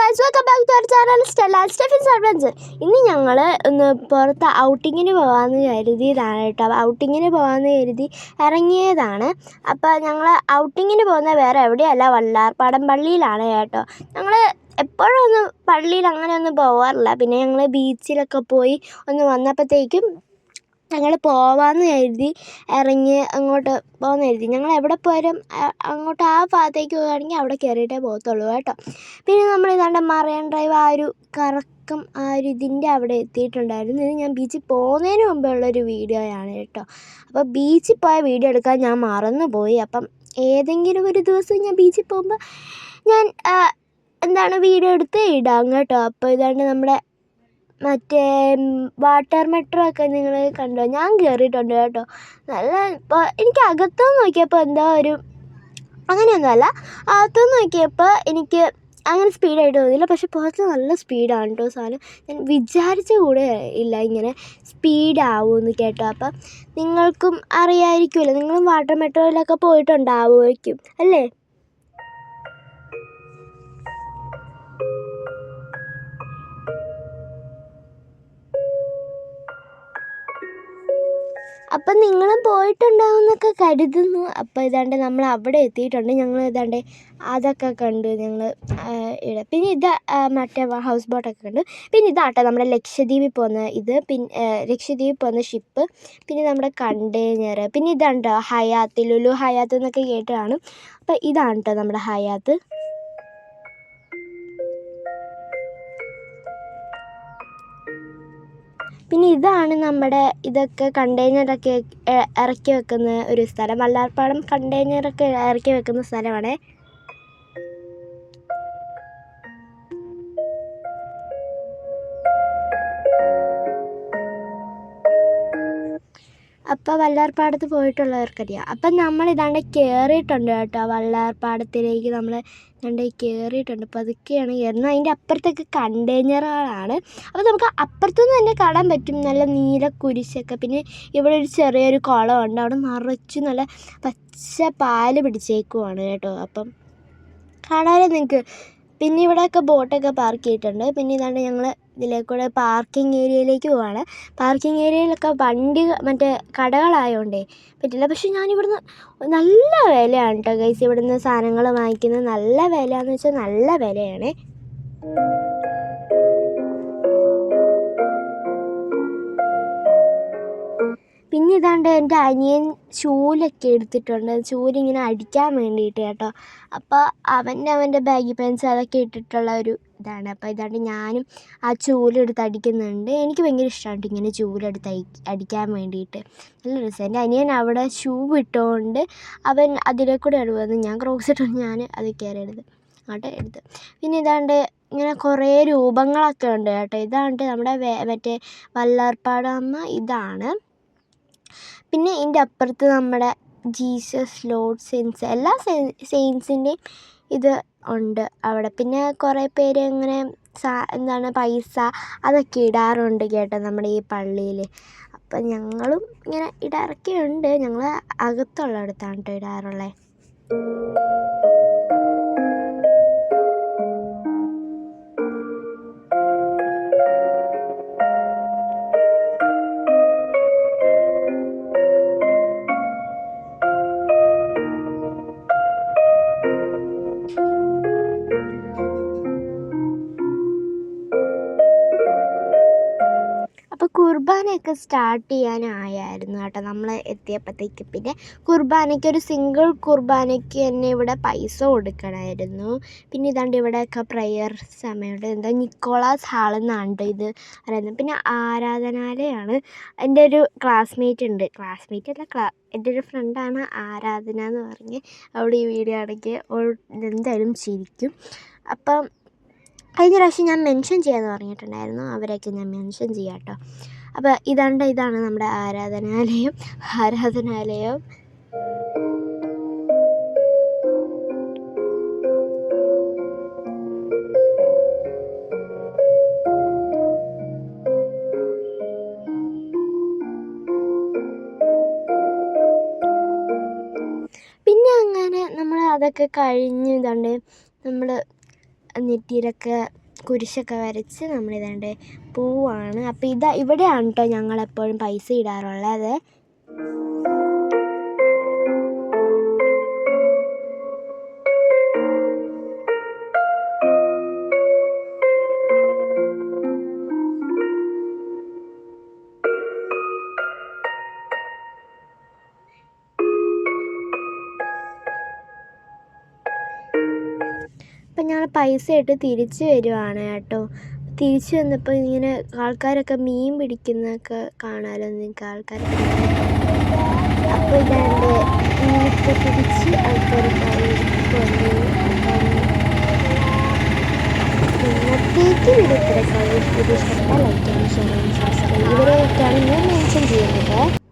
Guys, welcome back to our channel Stephen's adventure. ഇന്ന് ഞങ്ങൾ ഒന്ന് പുറത്ത് ഔട്ടിങ്ങിന് പോകാമെന്ന് കരുതിയതാണ് കേട്ടോ. ഔട്ടിങ്ങിന് പോകാമെന്ന് കരുതി ഇറങ്ങിയതാണ്. അപ്പോൾ ഞങ്ങൾ ഔട്ടിങ്ങിന് പോകുന്നത് വേറെ എവിടെയല്ല, വല്ലാർപാടം പള്ളിയിലാണ് കേട്ടോ. ഞങ്ങൾ എപ്പോഴും ഒന്നും പള്ളിയിൽ അങ്ങനെയൊന്നും പോകാറില്ല. പിന്നെ ഞങ്ങൾ ബീച്ചിലൊക്കെ പോയി ഒന്ന് വന്നപ്പോഴത്തേക്കും ഞങ്ങൾ പോവാമെന്ന് കരുതി ഇറങ്ങി അങ്ങോട്ട് പോകുമെന്ന് കരുതി. ഞങ്ങൾ എവിടെ പോയാലും അങ്ങോട്ട് ആ ഭാഗത്തേക്ക് പോവുകയാണെങ്കിൽ അവിടെ കയറിയിട്ടേ പോകത്തുള്ളൂ കേട്ടോ. പിന്നെ നമ്മൾ ഇതാണ്ട് മറൈൻ ഡ്രൈവ് ആ ഒരു കറക്കം ആ ഒരു ഇതിൻ്റെ അവിടെ എത്തിയിട്ടുണ്ടായിരുന്നു. ഇത് ഞാൻ ബീച്ചിൽ പോകുന്നതിന് മുമ്പേ ഉള്ളൊരു വീഡിയോയാണ് കേട്ടോ. അപ്പോൾ ബീച്ചിൽ പോയ വീഡിയോ എടുക്കാൻ ഞാൻ മറന്നു പോയി. അപ്പം ഏതെങ്കിലും ഒരു ദിവസം ഞാൻ ബീച്ചിൽ പോകുമ്പോൾ ഞാൻ വീഡിയോ എടുത്ത് ഇടാം കേട്ടോ. അപ്പോൾ ഇതാണ്ട് നമ്മുടെ മറ്റേ വാട്ടർ മെട്രോ ഒക്കെ നിങ്ങൾ കണ്ടോ? ഞാൻ കയറിയിട്ടുണ്ട് കേട്ടോ. നല്ല ഇപ്പോൾ എനിക്ക് അകത്തുനിന്ന് നോക്കിയപ്പോൾ എന്തോ ഒരു അങ്ങനെയൊന്നുമല്ല, അകത്തുനിന്ന് നോക്കിയപ്പോൾ എനിക്ക് അങ്ങനെ സ്പീഡായിട്ട് തോന്നിയില്ല. പക്ഷെ പുറത്ത് നല്ല സ്പീഡാണ് കേട്ടോ സാധനം. ഞാൻ വിചാരിച്ച കൂടെ ഇല്ല ഇങ്ങനെ സ്പീഡാവുമെന്ന് കേട്ടോ. അപ്പം നിങ്ങൾക്കും അറിയാമായിരിക്കുമല്ലോ, നിങ്ങളും വാട്ടർ മെട്രോയിലൊക്കെ പോയിട്ടുണ്ടാവുമായിരിക്കും അല്ലേ? അപ്പം നിങ്ങളും പോയിട്ടുണ്ടാവുമെന്നൊക്കെ കരുതുന്നു. അപ്പോൾ ഇതാണ്ട് നമ്മൾ അവിടെ എത്തിയിട്ടുണ്ട്. ഞങ്ങൾ ഇതാണ്ട് അതൊക്കെ കണ്ടു ഞങ്ങൾ പിന്നെ ഇത് മറ്റേ ഹൗസ് ബോട്ടൊക്കെ കണ്ടു. പിന്നെ ഇതാട്ടോ നമ്മുടെ ലക്ഷദ്വീപിൽ പോകുന്ന ഇത്, പിന്നെ ലക്ഷദ്വീപിൽ പോകുന്ന ഷിപ്പ്, പിന്നെ നമ്മുടെ കണ്ടെയ്നർ, പിന്നെ ഇതാണ്ടോ ഹയാത്ത്, ലുലു ഹയാത്ത് എന്നൊക്കെ കേട്ട് കാണും. അപ്പോൾ ഇതാണ് കേട്ടോ നമ്മുടെ ഹയാത്ത്. പിന്നെ ഇതാണ് നമ്മുടെ ഇതൊക്കെ കണ്ടെയ്നറൊക്കെ ഇറക്കി വെക്കുന്ന ഒരു സ്ഥലം. വല്ലാർപാടം കണ്ടെയ്നറൊക്കെ ഇറക്കി വെക്കുന്ന സ്ഥലമാണേ. അപ്പോൾ വല്ലാർപാടത്ത് പോയിട്ടുള്ളവർക്കറിയാം. അപ്പം നമ്മൾ ഇതാണ്ട് കയറിയിട്ടുണ്ട് കേട്ടോ. വല്ലാർപാടത്തിലേക്ക് നമ്മൾ ഇതാണ്ട് കയറിയിട്ടുണ്ട്. പതുക്കെയാണ് കയറുന്നത്. അതിൻ്റെ അപ്പുറത്തൊക്കെ കണ്ടെയ്നറുകളാണ്. അപ്പോൾ നമുക്ക് അപ്പുറത്തുനിന്ന് തന്നെ കാണാൻ പറ്റും നല്ല നീല കുരിശൊക്കെ. പിന്നെ ഇവിടെ ഒരു ചെറിയൊരു കുളമുണ്ട്. അവിടെ നിറച്ച് നല്ല പച്ച പാല് പിടിച്ചേക്കുവാണ് കേട്ടോ. അപ്പം കാണാമല്ലോ നിങ്ങൾക്ക്. പിന്നെ ഇവിടെയൊക്കെ ബോട്ടൊക്കെ പാർക്ക് ചെയ്തിട്ടുണ്ട്. പിന്നെ ഇതാണ്ട് ഞങ്ങൾ ഇതിലേക്കൂടെ പാർക്കിംഗ് ഏരിയയിലേക്ക് പോവാണ്. പാർക്കിംഗ് ഏരിയയിലൊക്കെ വണ്ടി മറ്റേ കടകളായതുകൊണ്ടേ പറ്റില്ല. പക്ഷേ ഞാനിവിടുന്ന് നല്ല വിലയാണ് കേട്ടോ ഗൈസ്. ഇവിടുന്ന് സാധനങ്ങൾ വാങ്ങിക്കുന്നത് നല്ല വിലയാണെന്ന് വെച്ചാൽ നല്ല വിലയാണ്. പിന്നെ ഇതാണ്ട് എൻ്റെ അനിയൻ ചൂലൊക്കെ എടുത്തിട്ടുണ്ട്. ചൂലിങ്ങനെ അടിക്കാൻ വേണ്ടിയിട്ട് കേട്ടോ. അപ്പോൾ അവൻ്റെ ബാഗി പാൻസ് അതൊക്കെ ഇട്ടിട്ടുള്ള ഒരു ഇതാണ്. അപ്പോൾ ഇതാണ്ട് ഞാനും ആ ചൂലെടുത്ത് അടിക്കുന്നുണ്ട്. എനിക്ക് ഭയങ്കര ഇഷ്ടമാണ് ഇങ്ങനെ ചൂലെടുത്ത് അടിക്കാൻ വേണ്ടിയിട്ട്. നല്ല രസം. എൻ്റെ അനിയൻ അവിടെ ഷൂ ഇട്ടുകൊണ്ട് അവൻ അതിലേക്കൂടെ ഇടുവന്ന്, ഞാൻ ക്രോക്സ് ഇട്ടുകൊണ്ട് ഞാൻ അത് കയറി അങ്ങോട്ട് എടുത്ത്. പിന്നെ ഇതാണ്ട് ഇങ്ങനെ കുറേ രൂപങ്ങളൊക്കെ ഉണ്ട് കേട്ടോ. ഇതാണ്ട് നമ്മുടെ മറ്റേ വല്ലാർപാടം ഇതാണ്. പിന്നെ ഇതിൻ്റെ അപ്പുറത്ത് നമ്മുടെ ജീസസ്, ലോർഡ്, സെയിൻസ്, എല്ലാ സെയിൻസിൻ്റെയും ഇത് ഉണ്ട് അവിടെ. പിന്നെ കുറേ പേര് ഇങ്ങനെ പൈസ അതൊക്കെ ഇടാറുണ്ട് കേട്ടോ നമ്മുടെ ഈ പള്ളിയിൽ. അപ്പം ഞങ്ങളും ഇങ്ങനെ ഇടാറൊക്കെ ഉണ്ട്. ഞങ്ങൾ അകത്തുള്ളിടത്താണ് കേട്ടോ ഇടാറുള്ളത്. അപ്പോൾ കുർബാനയൊക്കെ സ്റ്റാർട്ട് ചെയ്യാനായിരുന്നു കേട്ടോ നമ്മൾ എത്തിയപ്പോഴത്തേക്ക്. പിന്നെ കുർബാനയ്ക്ക് ഒരു സിംഗിൾ കുർബാനയ്ക്ക് തന്നെ ഇവിടെ പൈസ കൊടുക്കണമായിരുന്നു. പിന്നെ ഇതാണ്ട് ഇവിടെയൊക്കെ പ്രെയർ സമയമുണ്ട്. എന്താ നിക്കോളാസ് ഹാളെന്നാണ് ഇത് പറയുന്നത്. പിന്നെ ആരാധനാലയമാണ്. എൻ്റെ ഒരു ക്ലാസ്മേറ്റ് ഉണ്ട്, എൻ്റെ ഒരു ഫ്രണ്ടാണ് ആരാധന എന്ന് പറഞ്ഞ്. അവിടെ ഈ വീഡിയോ ആണെങ്കിൽ എന്തായാലും ചിരിക്കും. അപ്പം കഴിഞ്ഞ പ്രാവശ്യം ഞാൻ മെൻഷൻ ചെയ്യാമെന്ന് പറഞ്ഞിട്ടുണ്ടായിരുന്നു. അവരെയൊക്കെ ഞാൻ മെൻഷൻ ചെയ്യാം കേട്ടോ. അപ്പോൾ ഇതാണ് നമ്മുടെ ആരാധനാലയം. പിന്നെ അങ്ങനെ നമ്മൾ അതൊക്കെ കഴിഞ്ഞ് ഇതാണ്ട് നമ്മൾ നെറ്റിയിലൊക്കെ കുരിശൊക്കെ വരച്ച് നമ്മളിതാണ്ട് പോവാണ്. അപ്പോൾ ഇവിടെയാണ് കേട്ടോ ഞങ്ങളെപ്പോഴും പൈസ ഇടാറുള്ളത്. അപ്പം ഞങ്ങൾ പൈസ ഇട്ട് തിരിച്ച് വരുവാണ് കേട്ടോ. തിരിച്ച് വന്നപ്പോൾ ഇങ്ങനെ ആൾക്കാരൊക്കെ മീൻ പിടിക്കുന്നതൊക്കെ കാണാമല്ലോ നിങ്ങൾക്ക്. ആൾക്കാരൊക്കെ അപ്പോൾ ഇതാണ്ട് മീനൊക്കെ പിടിച്ച് ആൾക്കാരൊക്കെ കൊണ്ടു. ഇന്നത്തേക്ക് വീഡിയോ ഇത്രയൊക്കെ. വീഡിയോ ഇഷ്ടപ്പെട്ടാൽ ലൈക്ക് ചെയ്യാനും ഷെയർ ചെയ്യാനും സബ്സ്ക്രൈബ് ഇവരെയൊക്കെയാണ് ഞാൻ മെൻഷൻ ചെയ്യുന്നത്.